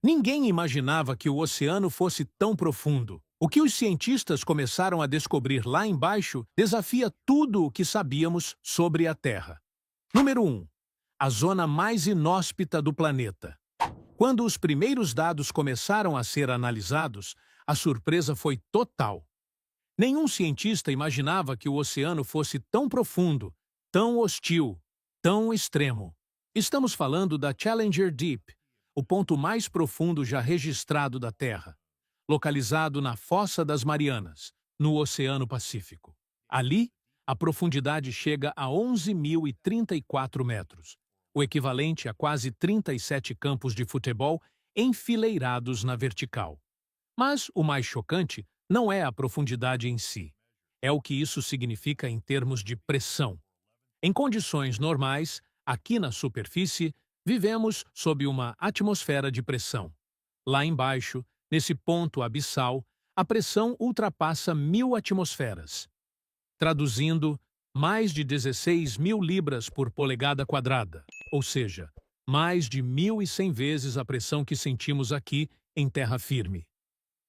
Ninguém imaginava que o oceano fosse tão profundo. O que os cientistas começaram a descobrir lá embaixo desafia tudo o que sabíamos sobre a Terra. Número 1. A zona mais inóspita do planeta. Quando os primeiros dados começaram a ser analisados, a surpresa foi total. Nenhum cientista imaginava que o oceano fosse tão profundo, tão hostil, tão extremo. Estamos falando da Challenger Deep, o ponto mais profundo já registrado da Terra, localizado na Fossa das Marianas, no Oceano Pacífico. Ali, a profundidade chega a 11.034 metros, o equivalente a quase 37 campos de futebol enfileirados na vertical. Mas o mais chocante não é a profundidade em si, é o que isso significa em termos de pressão. Em condições normais, aqui na superfície, vivemos sob uma atmosfera de pressão. Lá embaixo, nesse ponto abissal, a pressão ultrapassa 1.000 atmosferas. Traduzindo, mais de 16.000 libras por polegada quadrada, ou seja, mais de 1.100 vezes a pressão que sentimos aqui em terra firme.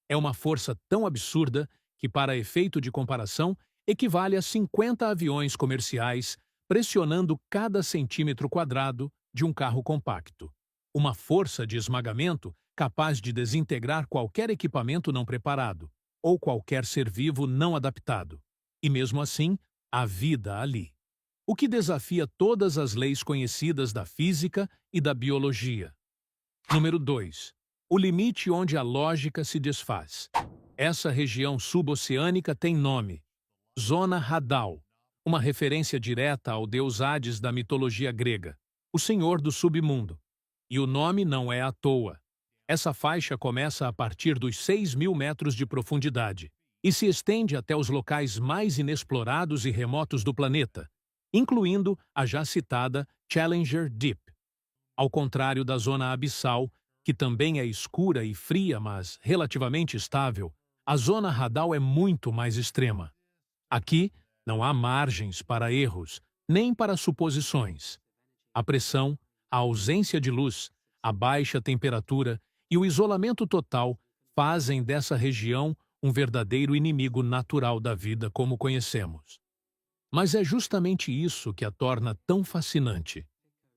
É uma força tão absurda que, para efeito de comparação, equivale a 50 aviões comerciais pressionando cada centímetro quadrado de um carro compacto. Uma força de esmagamento capaz de desintegrar qualquer equipamento não preparado ou qualquer ser vivo não adaptado. E mesmo assim, há vida ali. O que desafia todas as leis conhecidas da física e da biologia. Número 2. O limite onde a lógica se desfaz. Essa região suboceânica tem nome: Zona Hadal, uma referência direta ao deus Hades da mitologia grega, o senhor do submundo. E o nome não é à toa. Essa faixa começa a partir dos 6.000 metros de profundidade e se estende até os locais mais inexplorados e remotos do planeta, incluindo a já citada Challenger Deep. Ao contrário da zona abissal, que também é escura e fria, mas relativamente estável, a zona Hadal é muito mais extrema. Aqui não há margens para erros, nem para suposições. A pressão, a ausência de luz, a baixa temperatura e o isolamento total fazem dessa região um verdadeiro inimigo natural da vida como conhecemos. Mas é justamente isso que a torna tão fascinante.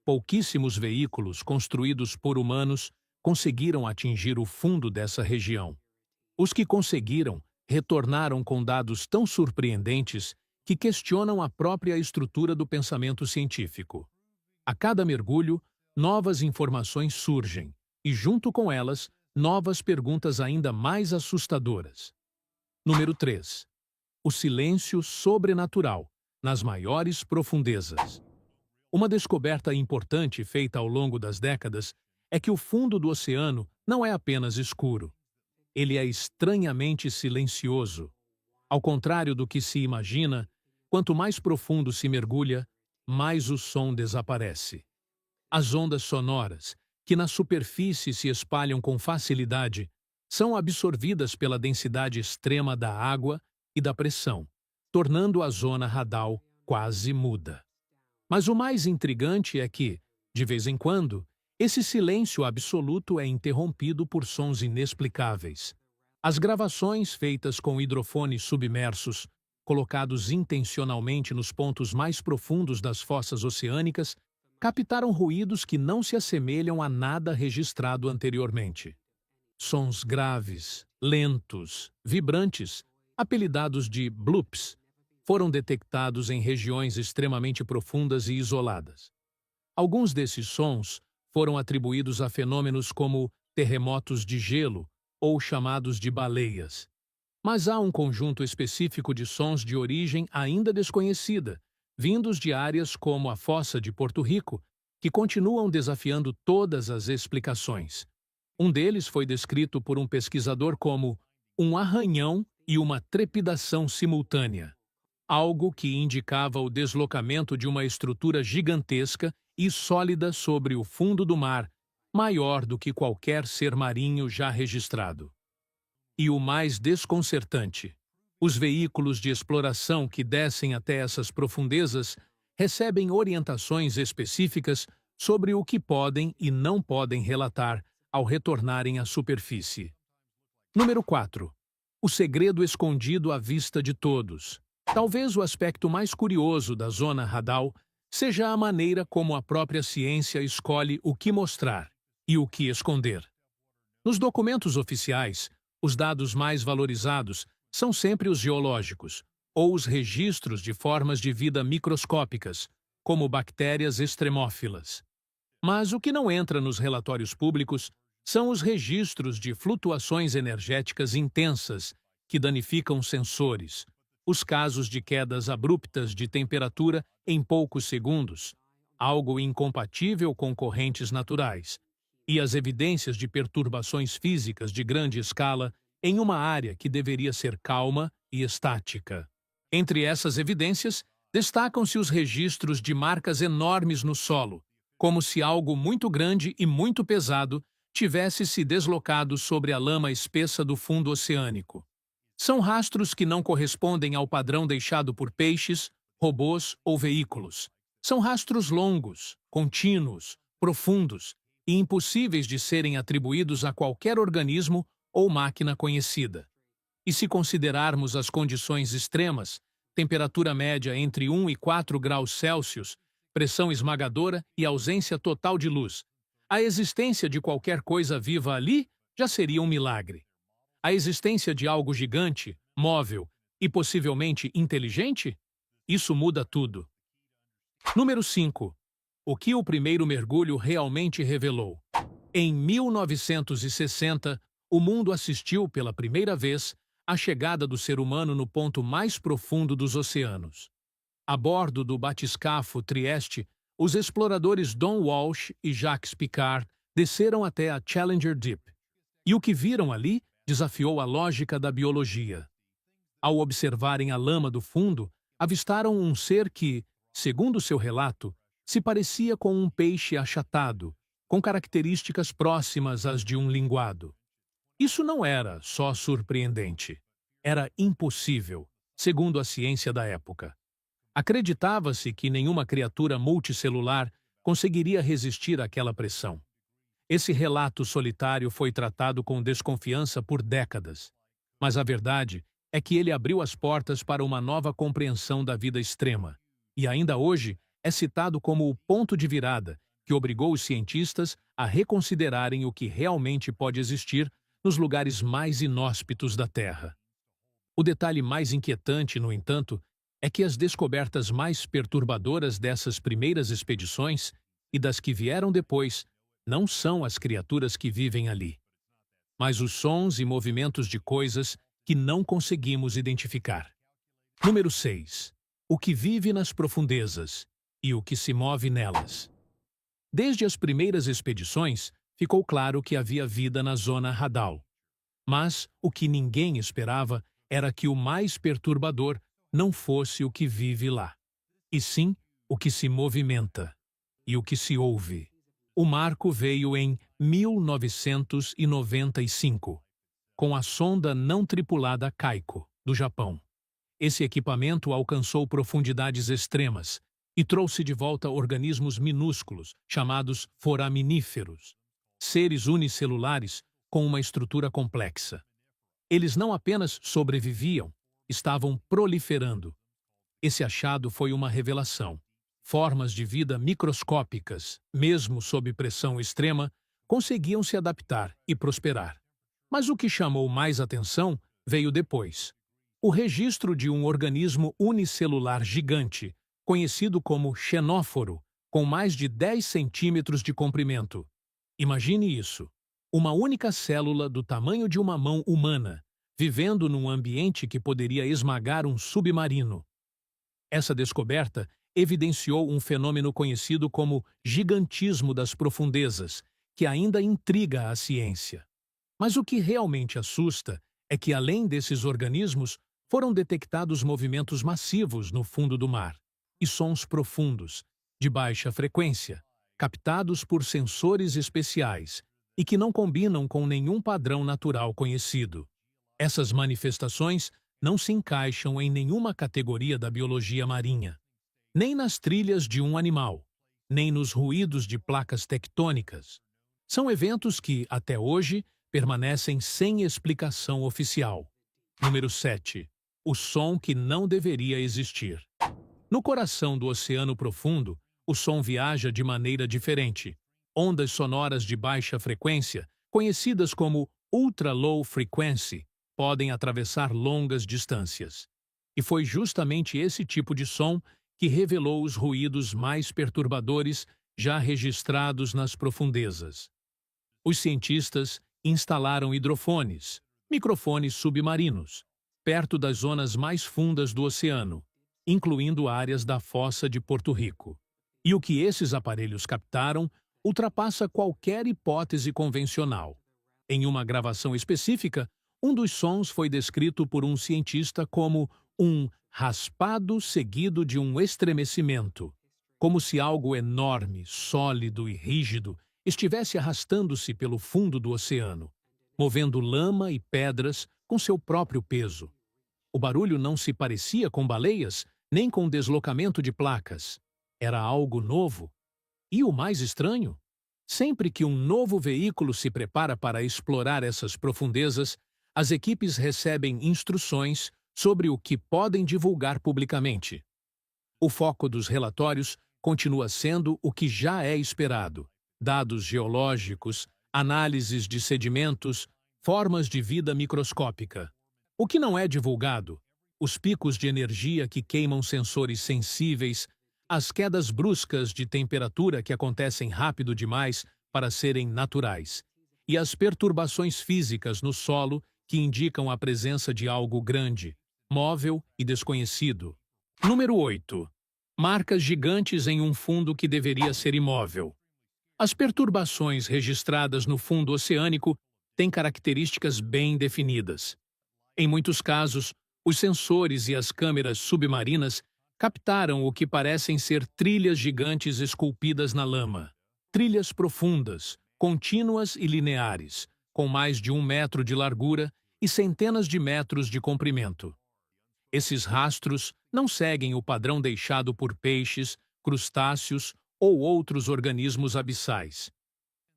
Pouquíssimos veículos construídos por humanos conseguiram atingir o fundo dessa região. Os que conseguiram retornaram com dados tão surpreendentes que questionam a própria estrutura do pensamento científico. A cada mergulho, novas informações surgem, e junto com elas, novas perguntas ainda mais assustadoras. Número 3. O silêncio sobrenatural nas maiores profundezas. Uma descoberta importante feita ao longo das décadas é que o fundo do oceano não é apenas escuro. Ele é estranhamente silencioso. Ao contrário do que se imagina, quanto mais profundo se mergulha, mais o som desaparece. As ondas sonoras, que na superfície se espalham com facilidade, são absorvidas pela densidade extrema da água e da pressão, tornando a zona Hadal quase muda. Mas o mais intrigante é que, de vez em quando, esse silêncio absoluto é interrompido por sons inexplicáveis. As gravações feitas com hidrofones submersos, colocados intencionalmente nos pontos mais profundos das fossas oceânicas, captaram ruídos que não se assemelham a nada registrado anteriormente. Sons graves, lentos, vibrantes, apelidados de bloops, foram detectados em regiões extremamente profundas e isoladas. Alguns desses sons foram atribuídos a fenômenos como terremotos de gelo ou chamados de baleias. Mas há um conjunto específico de sons de origem ainda desconhecida, vindos de áreas como a Fossa de Porto Rico, que continuam desafiando todas as explicações. Um deles foi descrito por um pesquisador como um arranhão e uma trepidação simultânea, algo que indicava o deslocamento de uma estrutura gigantesca e sólida sobre o fundo do mar, maior do que qualquer ser marinho já registrado. E o mais desconcertante, os veículos de exploração que descem até essas profundezas recebem orientações específicas sobre o que podem e não podem relatar ao retornarem à superfície. Número 4. O segredo escondido à vista de todos. Talvez o aspecto mais curioso da zona Hadal seja a maneira como a própria ciência escolhe o que mostrar e o que esconder. Nos documentos oficiais, os dados mais valorizados são sempre os geológicos, ou os registros de formas de vida microscópicas, como bactérias extremófilas. Mas o que não entra nos relatórios públicos são os registros de flutuações energéticas intensas que danificam sensores, os casos de quedas abruptas de temperatura em poucos segundos, algo incompatível com correntes naturais, e as evidências de perturbações físicas de grande escala em uma área que deveria ser calma e estática. Entre essas evidências, destacam-se os registros de marcas enormes no solo, como se algo muito grande e muito pesado tivesse se deslocado sobre a lama espessa do fundo oceânico. São rastros que não correspondem ao padrão deixado por peixes, robôs ou veículos. São rastros longos, contínuos, profundos e impossíveis de serem atribuídos a qualquer organismo ou máquina conhecida. E se considerarmos as condições extremas, temperatura média entre 1 e 4 graus Celsius, pressão esmagadora e ausência total de luz, a existência de qualquer coisa viva ali já seria um milagre. A existência de algo gigante, móvel e possivelmente inteligente? Isso muda tudo. Número 5. O que o primeiro mergulho realmente revelou? Em 1960, o mundo assistiu pela primeira vez à chegada do ser humano no ponto mais profundo dos oceanos. A bordo do batiscafo Trieste, os exploradores Don Walsh e Jacques Piccard desceram até a Challenger Deep. E o que viram ali desafiou a lógica da biologia. Ao observarem a lama do fundo, avistaram um ser que, segundo seu relato, se parecia com um peixe achatado, com características próximas às de um linguado. Isso não era só surpreendente. Era impossível, segundo a ciência da época. Acreditava-se que nenhuma criatura multicelular conseguiria resistir àquela pressão. Esse relato solitário foi tratado com desconfiança por décadas, mas a verdade é que ele abriu as portas para uma nova compreensão da vida extrema, e ainda hoje é citado como o ponto de virada que obrigou os cientistas a reconsiderarem o que realmente pode existir nos lugares mais inóspitos da Terra. O detalhe mais inquietante, no entanto, é que as descobertas mais perturbadoras dessas primeiras expedições e das que vieram depois não são as criaturas que vivem ali, mas os sons e movimentos de coisas que não conseguimos identificar. Número 6. O que vive nas profundezas e o que se move nelas. Desde as primeiras expedições, ficou claro que havia vida na zona Hadal. Mas o que ninguém esperava era que o mais perturbador não fosse o que vive lá, e sim o que se movimenta e o que se ouve. O marco veio em 1995, com a sonda não tripulada Kaiko, do Japão. Esse equipamento alcançou profundidades extremas e trouxe de volta organismos minúsculos, chamados foraminíferos, seres unicelulares com uma estrutura complexa. Eles não apenas sobreviviam, estavam proliferando. Esse achado foi uma revelação. Formas de vida microscópicas, mesmo sob pressão extrema, conseguiam se adaptar e prosperar. Mas o que chamou mais atenção veio depois. O registro de um organismo unicelular gigante, conhecido como xenóforo, com mais de 10 centímetros de comprimento. Imagine isso. Uma única célula do tamanho de uma mão humana, vivendo num ambiente que poderia esmagar um submarino. Essa descoberta evidenciou um fenômeno conhecido como gigantismo das profundezas, que ainda intriga a ciência. Mas o que realmente assusta é que, além desses organismos, foram detectados movimentos massivos no fundo do mar e sons profundos, de baixa frequência, captados por sensores especiais e que não combinam com nenhum padrão natural conhecido. Essas manifestações não se encaixam em nenhuma categoria da biologia marinha, nem nas trilhas de um animal, nem nos ruídos de placas tectônicas. São eventos que, até hoje, permanecem sem explicação oficial. Número 7. O som que não deveria existir. No coração do oceano profundo, o som viaja de maneira diferente. Ondas sonoras de baixa frequência, conhecidas como ultra low frequency, podem atravessar longas distâncias. E foi justamente esse tipo de som que revelou os ruídos mais perturbadores já registrados nas profundezas. Os cientistas instalaram hidrofones, microfones submarinos, perto das zonas mais fundas do oceano, incluindo áreas da fossa de Porto Rico. E o que esses aparelhos captaram ultrapassa qualquer hipótese convencional. Em uma gravação específica, um dos sons foi descrito por um cientista como um raspado seguido de um estremecimento, como se algo enorme, sólido e rígido estivesse arrastando-se pelo fundo do oceano, movendo lama e pedras com seu próprio peso. O barulho não se parecia com baleias, nem com deslocamento de placas. Era algo novo. E o mais estranho? Sempre que um novo veículo se prepara para explorar essas profundezas, as equipes recebem instruções sobre o que podem divulgar publicamente. O foco dos relatórios continua sendo o que já é esperado: dados geológicos, análises de sedimentos, formas de vida microscópica. O que não é divulgado? Os picos de energia que queimam sensores sensíveis, as quedas bruscas de temperatura que acontecem rápido demais para serem naturais, e as perturbações físicas no solo que indicam a presença de algo grande, móvel e desconhecido. Número 8. Marcas gigantes em um fundo que deveria ser imóvel. As perturbações registradas no fundo oceânico têm características bem definidas. Em muitos casos, os sensores e as câmeras submarinas captaram o que parecem ser trilhas gigantes esculpidas na lama. Trilhas profundas, contínuas e lineares, com mais de 1 metro de largura e centenas de metros de comprimento. Esses rastros não seguem o padrão deixado por peixes, crustáceos ou outros organismos abissais.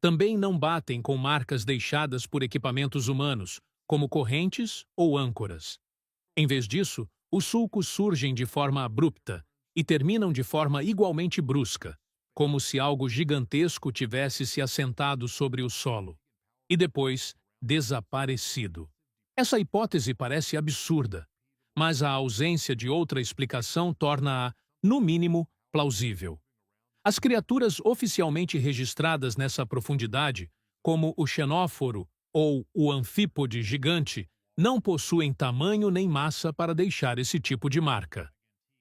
Também não batem com marcas deixadas por equipamentos humanos, como correntes ou âncoras. Em vez disso, os sulcos surgem de forma abrupta e terminam de forma igualmente brusca, como se algo gigantesco tivesse se assentado sobre o solo e depois desaparecido. Essa hipótese parece absurda, mas a ausência de outra explicação torna-a, no mínimo, plausível. As criaturas oficialmente registradas nessa profundidade, como o xenóforo ou o anfípode gigante, não possuem tamanho nem massa para deixar esse tipo de marca.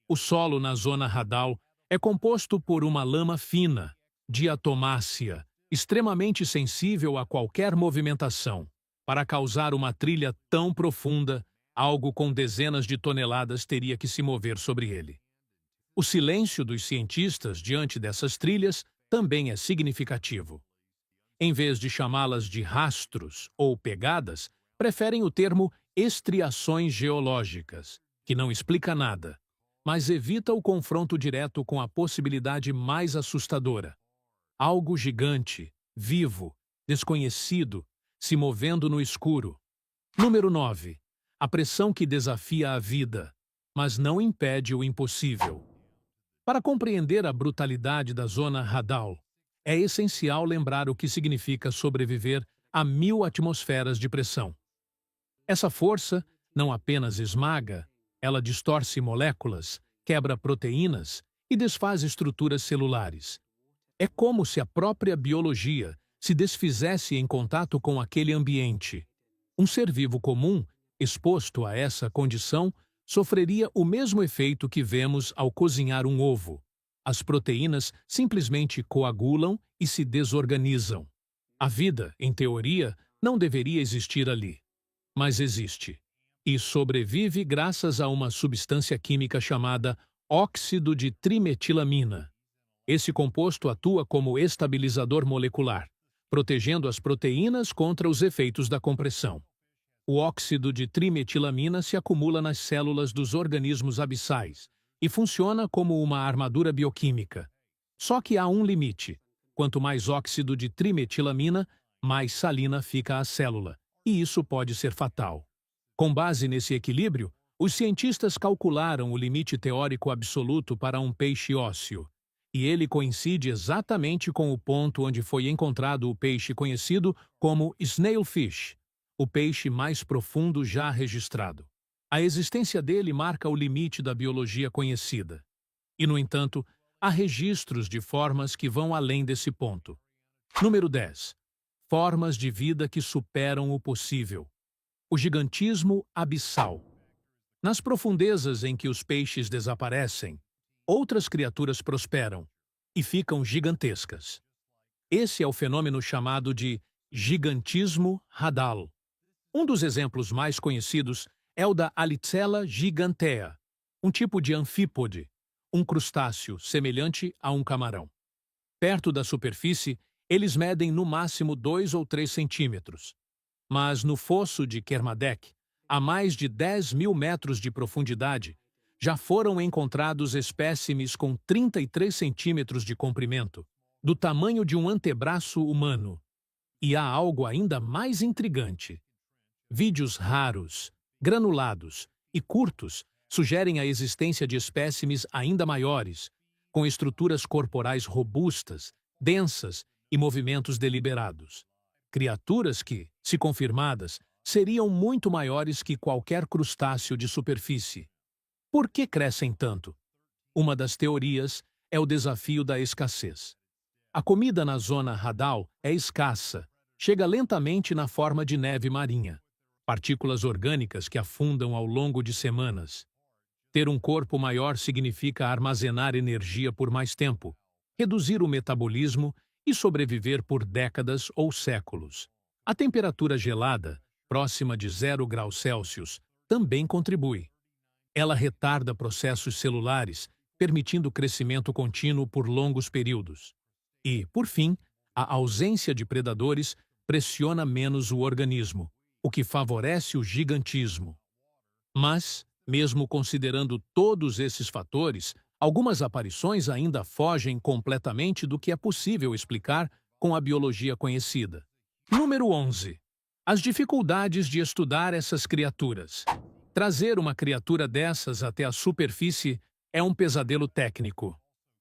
O solo na zona radal é composto por uma lama fina, diatomácea, extremamente sensível a qualquer movimentação. Para causar uma trilha tão profunda, algo com dezenas de toneladas teria que se mover sobre ele. O silêncio dos cientistas diante dessas trilhas também é significativo. Em vez de chamá-las de rastros ou pegadas, preferem o termo estriações geológicas, que não explica nada, mas evita o confronto direto com a possibilidade mais assustadora: algo gigante, vivo, desconhecido, se movendo no escuro. Número 9. A pressão que desafia a vida, mas não impede o impossível. Para compreender a brutalidade da zona radal, é essencial lembrar o que significa sobreviver a 1000 atmosferas de pressão. Essa força não apenas esmaga, ela distorce moléculas, quebra proteínas e desfaz estruturas celulares. É como se a própria biologia se desfizesse em contato com aquele ambiente. Um ser vivo comum, exposto a essa condição, sofreria o mesmo efeito que vemos ao cozinhar um ovo. As proteínas simplesmente coagulam e se desorganizam. A vida, em teoria, não deveria existir ali, mas existe. E sobrevive graças a uma substância química chamada óxido de trimetilamina. Esse composto atua como estabilizador molecular, protegendo as proteínas contra os efeitos da compressão. O óxido de trimetilamina se acumula nas células dos organismos abissais e funciona como uma armadura bioquímica. Só que há um limite. Quanto mais óxido de trimetilamina, mais salina fica a célula, e isso pode ser fatal. Com base nesse equilíbrio, os cientistas calcularam o limite teórico absoluto para um peixe ósseo, e ele coincide exatamente com o ponto onde foi encontrado o peixe conhecido como snailfish, o peixe mais profundo já registrado. A existência dele marca o limite da biologia conhecida. E, no entanto, há registros de formas que vão além desse ponto. Número 10. Formas de vida que superam o possível. O gigantismo abissal. Nas profundezas em que os peixes desaparecem, outras criaturas prosperam e ficam gigantescas. Esse é o fenômeno chamado de gigantismo radal. Um dos exemplos mais conhecidos é o da Alicella gigantea, um tipo de anfípode, um crustáceo semelhante a um camarão. Perto da superfície, eles medem no máximo 2 ou 3 centímetros. Mas no fosso de Kermadec, a mais de 10.000 metros de profundidade, já foram encontrados espécimes com 33 centímetros de comprimento, do tamanho de um antebraço humano. E há algo ainda mais intrigante. Vídeos raros, granulados e curtos sugerem a existência de espécimes ainda maiores, com estruturas corporais robustas, densas e movimentos deliberados. Criaturas que, se confirmadas, seriam muito maiores que qualquer crustáceo de superfície. Por que crescem tanto? Uma das teorias é o desafio da escassez. A comida na zona radal é escassa, chega lentamente na forma de neve marinha, partículas orgânicas que afundam ao longo de semanas. Ter um corpo maior significa armazenar energia por mais tempo, reduzir o metabolismo e sobreviver por décadas ou séculos. A temperatura gelada, próxima de 0 graus Celsius, também contribui. Ela retarda processos celulares, permitindo crescimento contínuo por longos períodos. E, por fim, a ausência de predadores pressiona menos o organismo, o que favorece o gigantismo. Mas, mesmo considerando todos esses fatores, algumas aparições ainda fogem completamente do que é possível explicar com a biologia conhecida. Número 11. As dificuldades de estudar essas criaturas. Trazer uma criatura dessas até a superfície é um pesadelo técnico.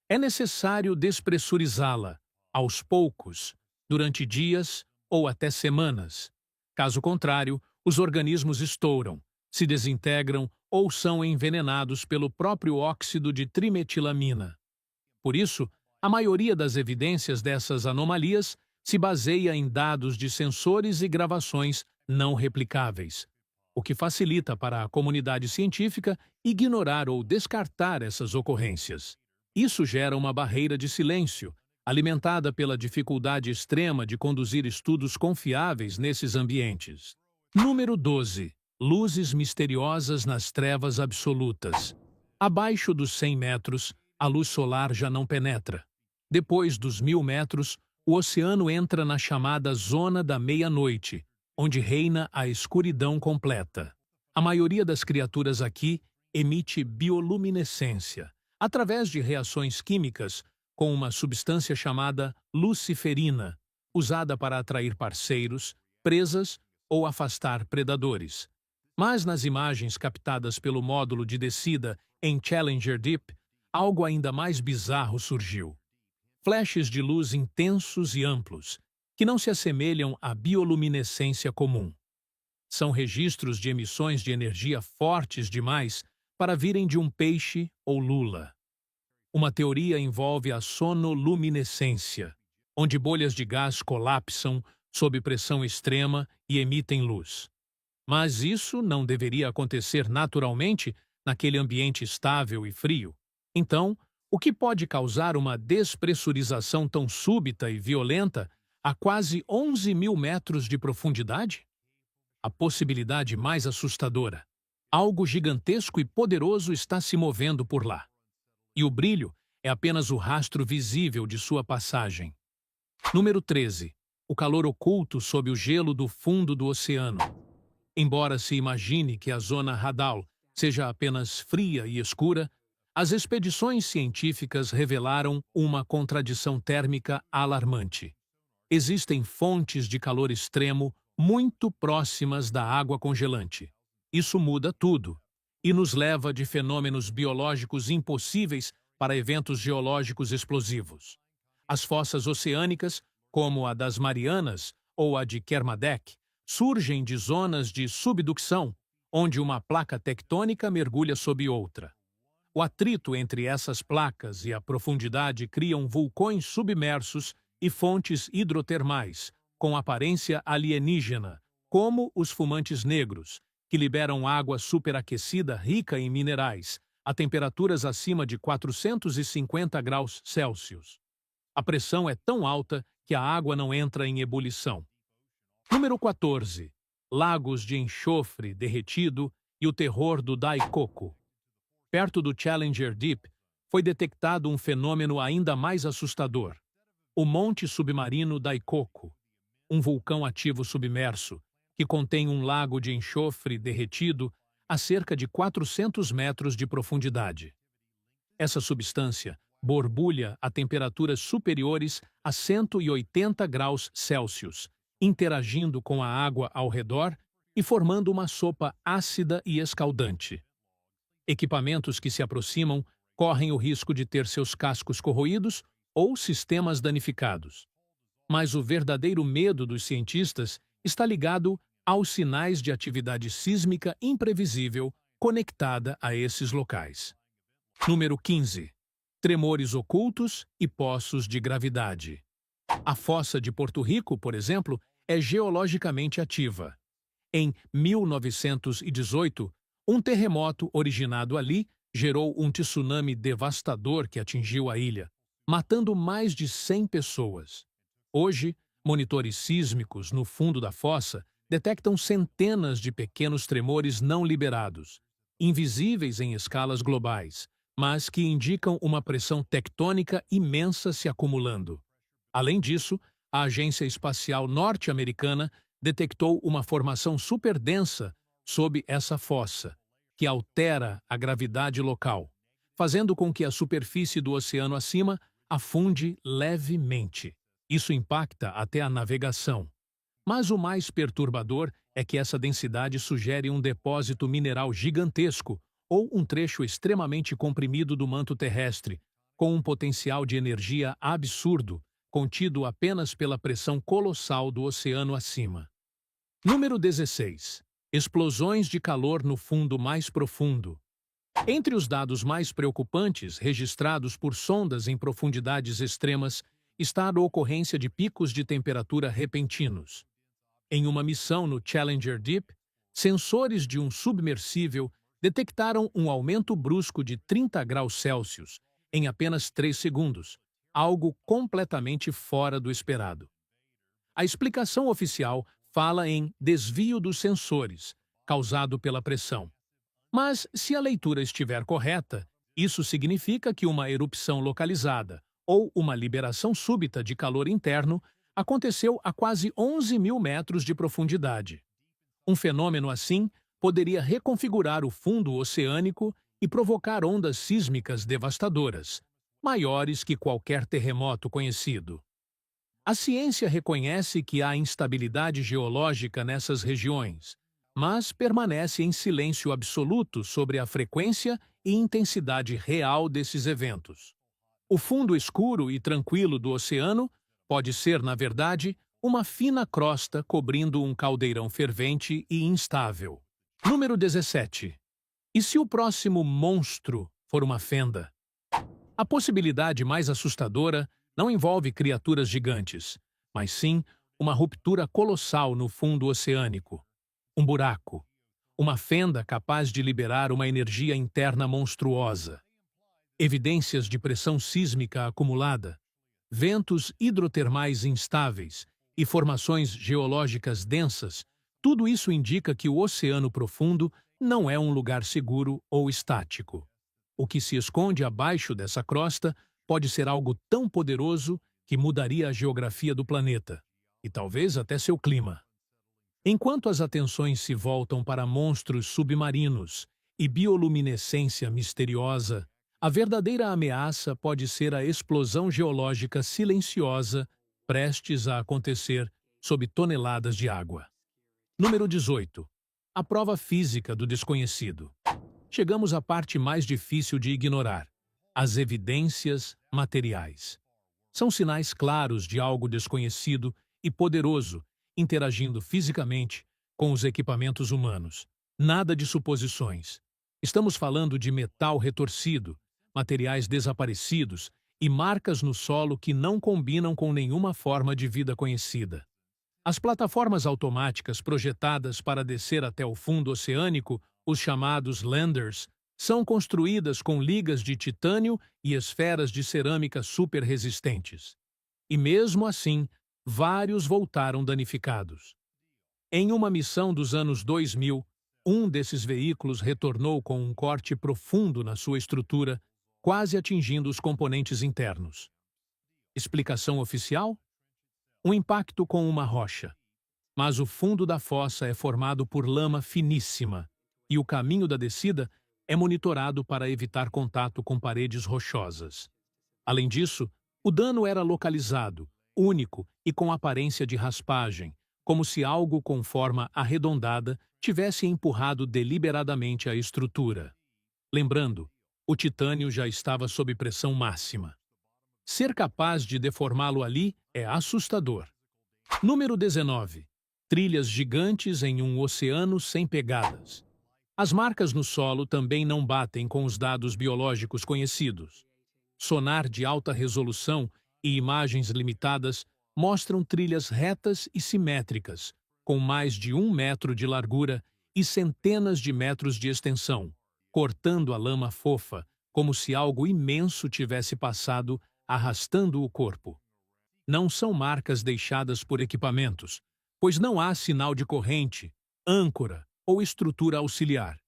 É necessário despressurizá-la, aos poucos, durante dias ou até semanas. Caso contrário, os organismos estouram, se desintegram ou são envenenados pelo próprio óxido de trimetilamina. Por isso, a maioria das evidências dessas anomalias se baseia em dados de sensores e gravações não replicáveis, o que facilita para a comunidade científica ignorar ou descartar essas ocorrências. Isso gera uma barreira de silêncio, alimentada pela dificuldade extrema de conduzir estudos confiáveis nesses ambientes. Número 12. Luzes misteriosas nas trevas absolutas. Abaixo dos 100 metros, a luz solar já não penetra. Depois dos 1.000 metros, o oceano entra na chamada zona da meia-noite, onde reina a escuridão completa. A maioria das criaturas aqui emite bioluminescência, através de reações químicas com uma substância chamada luciferina, usada para atrair parceiros, presas ou afastar predadores. Mas nas imagens captadas pelo módulo de descida em Challenger Deep, algo ainda mais bizarro surgiu. Flashes de luz intensos e amplos, que não se assemelham à bioluminescência comum. São registros de emissões de energia fortes demais para virem de um peixe ou lula. Uma teoria envolve a sonoluminescência, onde bolhas de gás colapsam sob pressão extrema e emitem luz. Mas isso não deveria acontecer naturalmente naquele ambiente estável e frio. Então, o que pode causar uma despressurização tão súbita e violenta a quase 11.000 metros de profundidade? A possibilidade mais assustadora. Algo gigantesco e poderoso está se movendo por lá. E o brilho é apenas o rastro visível de sua passagem. Número 13. O calor oculto sob o gelo do fundo do oceano. Embora se imagine que a zona radal seja apenas fria e escura, As expedições científicas revelaram uma contradição térmica alarmante. Existem fontes de calor extremo muito próximas da água congelante. Isso muda tudo e nos leva de fenômenos biológicos impossíveis para eventos geológicos explosivos. As fossas oceânicas, como a das Marianas ou a de Kermadec, surgem de zonas de subducção, onde uma placa tectônica mergulha sob outra. O atrito entre essas placas e a profundidade criam vulcões submersos e fontes hidrotermais, com aparência alienígena, como os fumantes negros, que liberam água superaquecida rica em minerais, a temperaturas acima de 450 graus Celsius. A pressão é tão alta que a água não entra em ebulição. Número 14. Lagos de enxofre derretido e o terror do Daikoku. Perto do Challenger Deep, foi detectado um fenômeno ainda mais assustador. O Monte Submarino Daikoku, um vulcão ativo submerso, que contém um lago de enxofre derretido a cerca de 400 metros de profundidade. Essa substância borbulha a temperaturas superiores a 180 graus Celsius, interagindo com a água ao redor e formando uma sopa ácida e escaldante. Equipamentos que se aproximam correm o risco de ter seus cascos corroídos ou sistemas danificados. Mas o verdadeiro medo dos cientistas está ligado aos sinais de atividade sísmica imprevisível conectada a esses locais. Número 15. Tremores ocultos e poços de gravidade. A fossa de Porto Rico, por exemplo, é geologicamente ativa. Em 1918, um terremoto originado ali gerou um tsunami devastador que atingiu a ilha, matando mais de 100 pessoas. Hoje, monitores sísmicos no fundo da fossa detectam centenas de pequenos tremores não liberados, invisíveis em escalas globais, mas que indicam uma pressão tectônica imensa se acumulando. Além disso, a Agência Espacial Norte-Americana detectou uma formação superdensa sob essa fossa, que altera a gravidade local, fazendo com que a superfície do oceano acima afunde levemente. Isso impacta até a navegação. Mas o mais perturbador é que essa densidade sugere um depósito mineral gigantesco ou um trecho extremamente comprimido do manto terrestre, com um potencial de energia absurdo, contido apenas pela pressão colossal do oceano acima. Número 16. Explosões de calor no fundo mais profundo. Entre os dados mais preocupantes registrados por sondas em profundidades extremas está a ocorrência de picos de temperatura repentinos. Em uma missão no Challenger Deep, sensores de um submersível detectaram um aumento brusco de 30 graus Celsius em apenas 3 segundos, algo completamente fora do esperado. A explicação oficial fala em desvio dos sensores, causado pela pressão. Mas, se a leitura estiver correta, isso significa que uma erupção localizada ou uma liberação súbita de calor interno aconteceu a quase 11.000 metros de profundidade. Um fenômeno assim poderia reconfigurar o fundo oceânico e provocar ondas sísmicas devastadoras, maiores que qualquer terremoto conhecido. A ciência reconhece que há instabilidade geológica nessas regiões, mas permanece em silêncio absoluto sobre a frequência e intensidade real desses eventos. O fundo escuro e tranquilo do oceano pode ser, na verdade, uma fina crosta cobrindo um caldeirão fervente e instável. Número 17. E se o próximo monstro for uma fenda? A possibilidade mais assustadora não envolve criaturas gigantes, mas sim uma ruptura colossal no fundo oceânico. Um buraco. Uma fenda capaz de liberar uma energia interna monstruosa. Evidências de pressão sísmica acumulada, ventos hidrotermais instáveis e formações geológicas densas, tudo isso indica que o oceano profundo não é um lugar seguro ou estático. O que se esconde abaixo dessa crosta pode ser algo tão poderoso que mudaria a geografia do planeta, e talvez até seu clima. Enquanto as atenções se voltam para monstros submarinos e bioluminescência misteriosa, A verdadeira ameaça pode ser a explosão geológica silenciosa prestes a acontecer sob toneladas de água. Número 18. A prova física do desconhecido. Chegamos à parte mais difícil de ignorar: as evidências materiais. São sinais claros de algo desconhecido e poderoso interagindo fisicamente com os equipamentos humanos. Nada de suposições. Estamos falando de metal retorcido, materiais desaparecidos e marcas no solo que não combinam com nenhuma forma de vida conhecida. As plataformas automáticas projetadas para descer até o fundo oceânico, os chamados landers, são construídas com ligas de titânio e esferas de cerâmica super resistentes. E mesmo assim, vários voltaram danificados. Em uma missão dos anos 2000, um desses veículos retornou com um corte profundo na sua estrutura, quase atingindo os componentes internos. Explicação oficial? Um impacto com uma rocha. Mas o fundo da fossa é formado por lama finíssima e o caminho da descida é monitorado para evitar contato com paredes rochosas. Além disso, o dano era localizado, único e com aparência de raspagem, como se algo com forma arredondada tivesse empurrado deliberadamente a estrutura. Lembrando, o titânio já estava sob pressão máxima. Ser capaz de deformá-lo ali é assustador. Número 19. Trilhas gigantes em um oceano sem pegadas. As marcas no solo também não batem com os dados biológicos conhecidos. Sonar de alta resolução e imagens limitadas mostram trilhas retas e simétricas, com mais de 1 metro de largura e centenas de metros de extensão, cortando a lama fofa, como se algo imenso tivesse passado arrastando o corpo. Não são marcas deixadas por equipamentos, pois não há sinal de corrente, âncora ou estrutura auxiliar.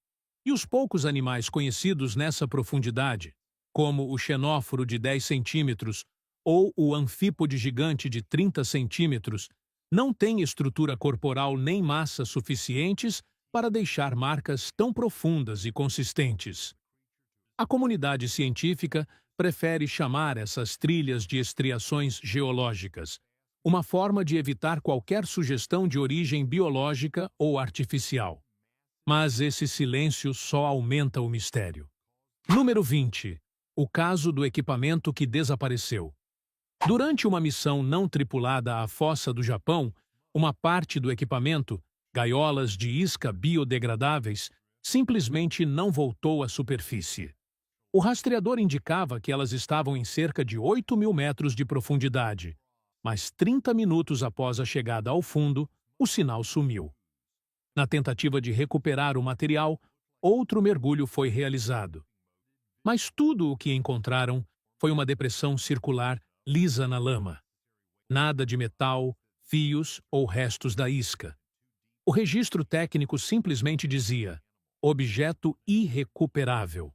E os poucos animais conhecidos nessa profundidade, como o xenóforo de 10 centímetros ou o anfípode gigante de 30 centímetros, não têm estrutura corporal nem massa suficientes para deixar marcas tão profundas e consistentes. A comunidade científica prefere chamar essas trilhas de estriações geológicas, uma forma de evitar qualquer sugestão de origem biológica ou artificial. Mas esse silêncio só aumenta o mistério. Número 20. O caso do equipamento que desapareceu. Durante uma missão não tripulada à fossa do Japão, uma parte do equipamento, gaiolas de isca biodegradáveis, simplesmente não voltou à superfície. O rastreador indicava que elas estavam em cerca de 8.000 metros de profundidade, mas 30 minutos após a chegada ao fundo, o sinal sumiu. Na tentativa de recuperar o material, outro mergulho foi realizado. Mas tudo o que encontraram foi uma depressão circular lisa na lama. Nada de metal, fios ou restos da isca. O registro técnico simplesmente dizia: objeto irrecuperável.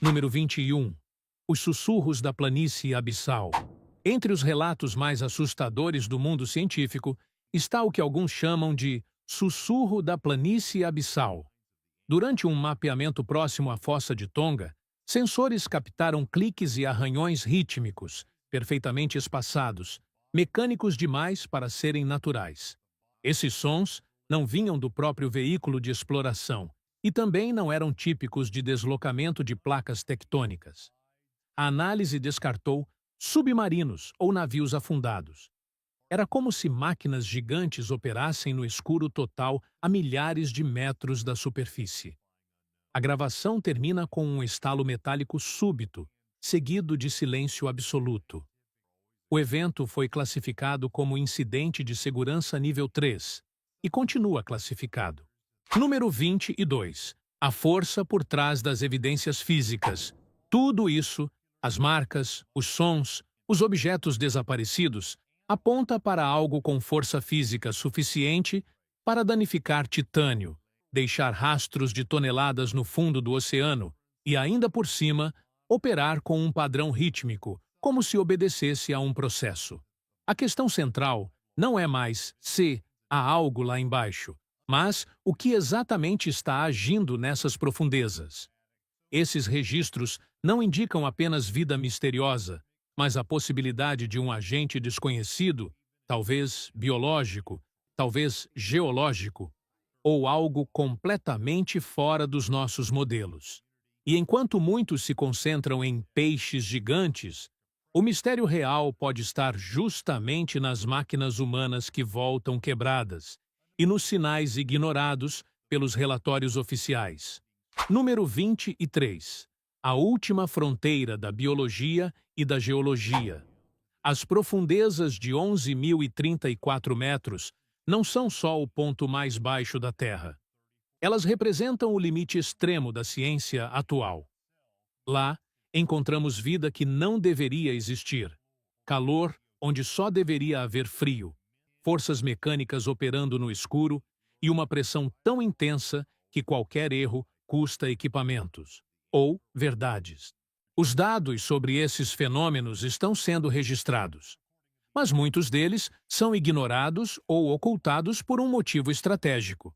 Número 21. Os sussurros da planície abissal. Entre os relatos mais assustadores do mundo científico está o que alguns chamam de sussurro da planície abissal. Durante um mapeamento próximo à fossa de Tonga, sensores captaram cliques e arranhões rítmicos, perfeitamente espaçados, mecânicos demais para serem naturais. Esses sons não vinham do próprio veículo de exploração e também não eram típicos de deslocamento de placas tectônicas. A análise descartou submarinos ou navios afundados. Era como se máquinas gigantes operassem no escuro total a milhares de metros da superfície. A gravação termina com um estalo metálico súbito, seguido de silêncio absoluto. O evento foi classificado como incidente de segurança nível 3 e continua classificado. Número 22. A força por trás das evidências físicas. Tudo isso, as marcas, os sons, os objetos desaparecidos, aponta para algo com força física suficiente para danificar titânio, deixar rastros de toneladas no fundo do oceano e, ainda por cima, operar com um padrão rítmico, como se obedecesse a um processo. A questão central não é mais se há algo lá embaixo, mas o que exatamente está agindo nessas profundezas. Esses registros não indicam apenas vida misteriosa, mas a possibilidade de um agente desconhecido, talvez biológico, talvez geológico, ou algo completamente fora dos nossos modelos. E enquanto muitos se concentram em peixes gigantes, o mistério real pode estar justamente nas máquinas humanas que voltam quebradas e nos sinais ignorados pelos relatórios oficiais. Número 23. A última fronteira da biologia e da geologia. As profundezas de 11.034 metros não são só o ponto mais baixo da Terra. Elas representam o limite extremo da ciência atual. Lá, encontramos vida que não deveria existir, calor onde só deveria haver frio, forças mecânicas operando no escuro e uma pressão tão intensa que qualquer erro custa equipamentos, ou verdades. Os dados sobre esses fenômenos estão sendo registrados, mas muitos deles são ignorados ou ocultados por um motivo estratégico.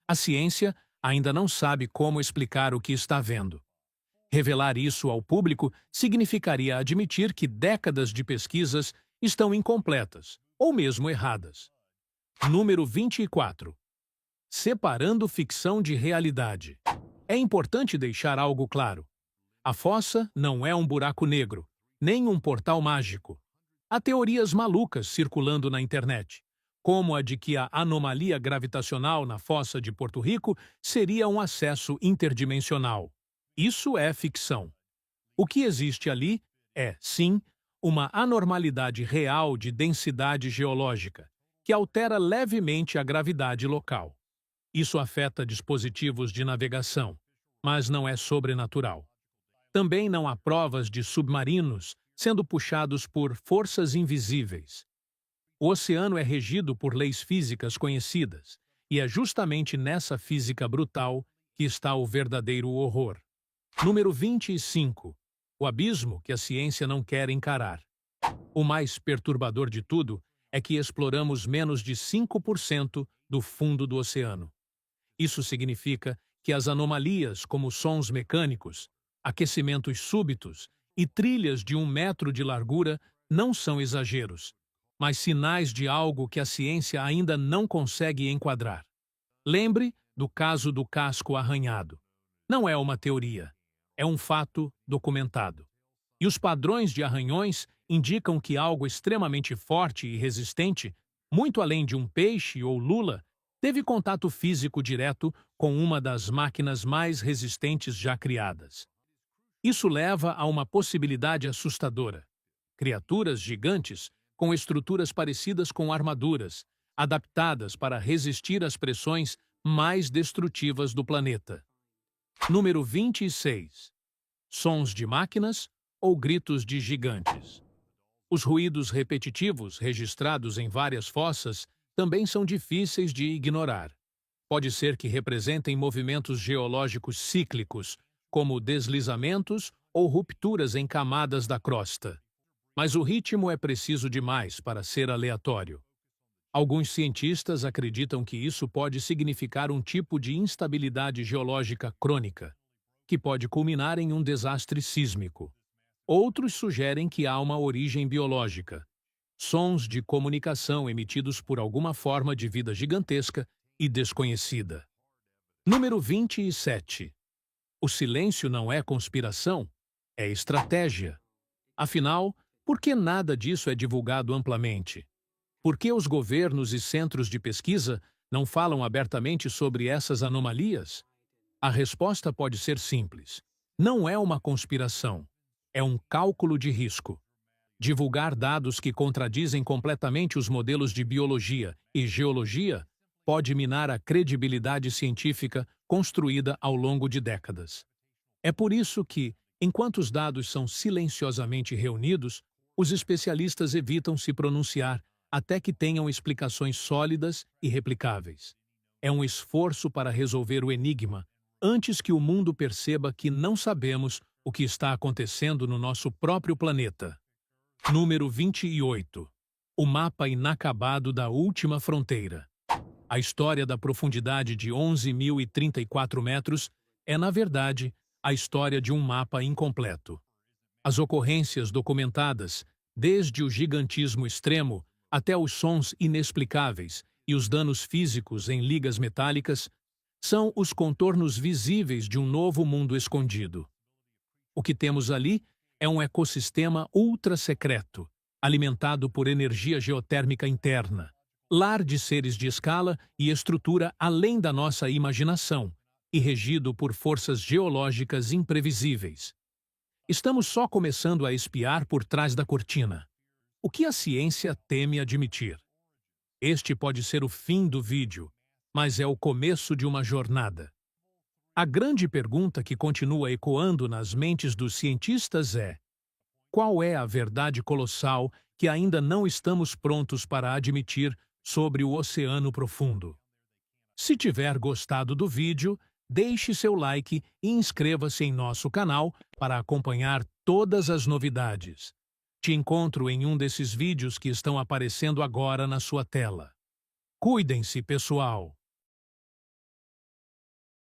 A ciência ainda não sabe como explicar o que está vendo. Revelar isso ao público significaria admitir que décadas de pesquisas estão incompletas, ou mesmo erradas. Número 24. Separando ficção de realidade. É importante deixar algo claro. A fossa não é um buraco negro, nem um portal mágico. Há teorias malucas circulando na internet, como a de que a anomalia gravitacional na fossa de Porto Rico seria um acesso interdimensional. Isso é ficção. O que existe ali é, sim, uma anormalidade real de densidade geológica, que altera levemente a gravidade local. Isso afeta dispositivos de navegação, mas não é sobrenatural. Também não há provas de submarinos sendo puxados por forças invisíveis. O oceano é regido por leis físicas conhecidas, e é justamente nessa física brutal que está o verdadeiro horror. Número 25. O abismo que a ciência não quer encarar. O mais perturbador de tudo é que exploramos menos de 5% do fundo do oceano. Isso significa que as anomalias, como sons mecânicos, aquecimentos súbitos e trilhas de 1 metro de largura, não são exageros, mas sinais de algo que a ciência ainda não consegue enquadrar. Lembre do caso do casco arranhado. Não é uma teoria, é um fato documentado. E os padrões de arranhões indicam que algo extremamente forte e resistente, muito além de um peixe ou lula, teve contato físico direto com uma das máquinas mais resistentes já criadas. Isso leva a uma possibilidade assustadora. Criaturas gigantes com estruturas parecidas com armaduras, adaptadas para resistir às pressões mais destrutivas do planeta. Número 26. Sons de máquinas ou gritos de gigantes. Os ruídos repetitivos registrados em várias fossas também são difíceis de ignorar. Pode ser que representem movimentos geológicos cíclicos, como deslizamentos ou rupturas em camadas da crosta. Mas o ritmo é preciso demais para ser aleatório. Alguns cientistas acreditam que isso pode significar um tipo de instabilidade geológica crônica, que pode culminar em um desastre sísmico. Outros sugerem que há uma origem biológica, sons de comunicação emitidos por alguma forma de vida gigantesca e desconhecida. Número 27. O silêncio não é conspiração, é estratégia. Afinal, por que nada disso é divulgado amplamente? Por que os governos e centros de pesquisa não falam abertamente sobre essas anomalias? A resposta pode ser simples. Não é uma conspiração, é um cálculo de risco. Divulgar dados que contradizem completamente os modelos de biologia e geologia pode minar a credibilidade científica construída ao longo de décadas. É por isso que, enquanto os dados são silenciosamente reunidos, os especialistas evitam se pronunciar até que tenham explicações sólidas e replicáveis. É um esforço para resolver o enigma antes que o mundo perceba que não sabemos o que está acontecendo no nosso próprio planeta. Número 28. O mapa inacabado da última fronteira. A história da profundidade de 11.034 metros é, na verdade, a história de um mapa incompleto. As ocorrências documentadas, desde o gigantismo extremo até os sons inexplicáveis e os danos físicos em ligas metálicas, são os contornos visíveis de um novo mundo escondido. O que temos ali é um ecossistema ultra-secreto, alimentado por energia geotérmica interna, lar de seres de escala e estrutura além da nossa imaginação, e regido por forças geológicas imprevisíveis. Estamos só começando a espiar por trás da cortina. O que a ciência teme admitir? Este pode ser o fim do vídeo, mas é o começo de uma jornada. A grande pergunta que continua ecoando nas mentes dos cientistas é: qual é a verdade colossal que ainda não estamos prontos para admitir sobre o oceano profundo? Se tiver gostado do vídeo, deixe seu like e inscreva-se em nosso canal para acompanhar todas as novidades. Te encontro em um desses vídeos que estão aparecendo agora na sua tela. Cuidem-se, pessoal!